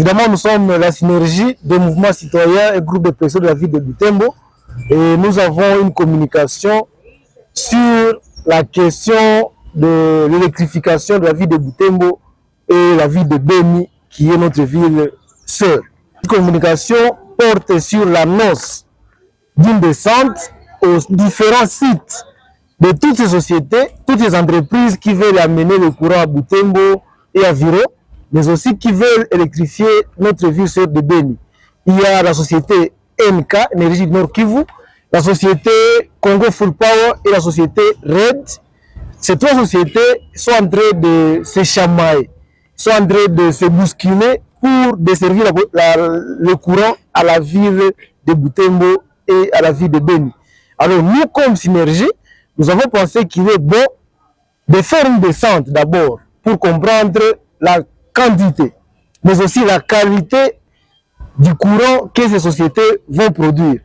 Évidemment, nous sommes la synergie des mouvements citoyens et groupes de pression de la ville de Butembo. Et nous avons une communication sur la question de l'électrification de la ville de Butembo et la ville de Beni, qui est notre ville sœur. Cette communication porte sur l'annonce d'une descente aux différents sites de toutes ces sociétés, toutes les entreprises qui veulent amener le courant à Butembo et à Viro, mais aussi qui veulent électrifier notre ville sœur de Beni. Il y a la société NK, Énergie du Nord Kivu, la société Congo Full Power et la société RED. Ces trois sociétés sont en train de se chamailler, sont en train de se bousculer pour desservir le courant à la ville de Butembo et à la ville de Beni. Alors nous, comme synergie, nous avons pensé qu'il est bon de faire une descente d'abord pour comprendre la quantité, mais aussi la qualité du courant que ces sociétés vont produire.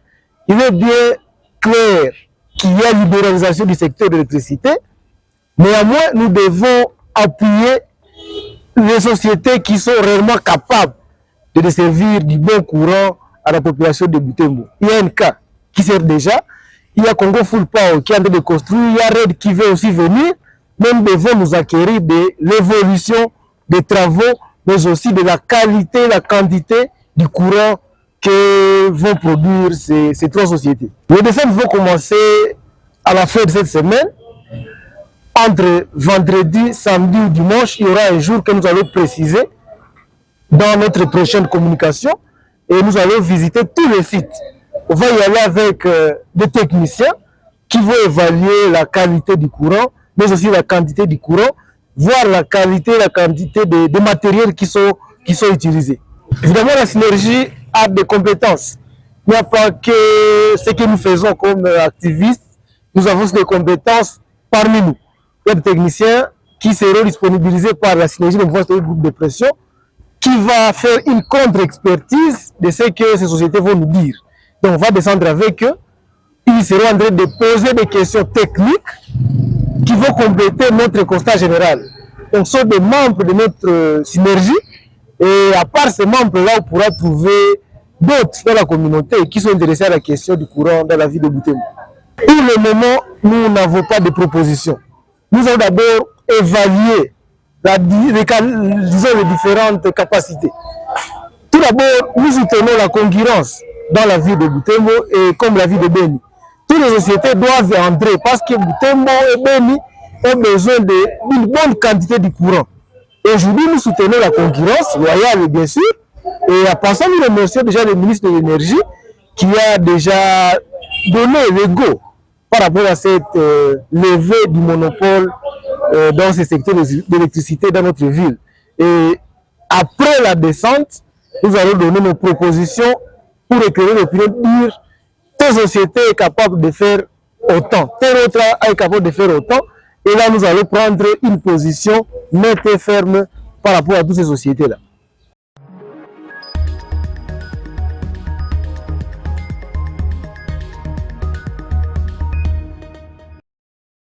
Il est bien clair qu'il y a libéralisation du secteur de l'électricité. Néanmoins, nous devons appuyer les sociétés qui sont réellement capables de desservir du bon courant à la population de Butembo. Il y a un cas qui sert déjà. Il y a Congo Full Power qui est en train de construire. Il y a RED qui veut aussi venir. Nous devons nous acquérir de l'évolution des travaux, mais aussi de la qualité, la quantité du courant que vont produire ces trois sociétés. Les descentes vont commencer à la fin de cette semaine. Entre vendredi, samedi ou dimanche, il y aura un jour que nous allons préciser dans notre prochaine communication et nous allons visiter tous les sites. On va y aller avec des techniciens qui vont évaluer la qualité du courant, mais aussi la quantité du courant, voir la qualité, la quantité des matériels qui sont utilisés. Évidemment, la synergie a des compétences. Il n'y a pas que ce que nous faisons comme activistes, nous avons des compétences parmi nous. Il y a des techniciens qui seront disponibilisés par la synergie de votre groupe de pression qui va faire une contre-expertise de ce que ces sociétés vont nous dire. Donc on va descendre avec eux. Ils seront en train de poser des questions techniques qui vont compléter notre constat général. Donc ce sont des membres de notre synergie et à part ces membres-là, on pourra trouver d'autres dans la communauté qui sont intéressés à la question du courant dans la ville de Butembo. Pour le moment, nous n'avons pas de propositions. Nous allons d'abord évaluer les différentes capacités. Tout d'abord, nous soutenons la concurrence dans la ville de Butembo et comme la ville de Beni. Toutes les sociétés doivent entrer parce que Butembo et Beni ont besoin d'une bonne quantité de courant. Aujourd'hui, nous soutenons la concurrence loyale, bien sûr. Et à passant, nous remercions déjà le ministre de l'Énergie qui a déjà donné le go par rapport à cette levée du monopole dans ce secteur d'électricité dans notre ville. Et après la descente, nous allons donner nos propositions pour éclairer l'opinion, dire telle société est capable de faire autant, telle autre est capable de faire autant. Et là, nous allons prendre une position nette et ferme par rapport à toutes ces sociétés-là.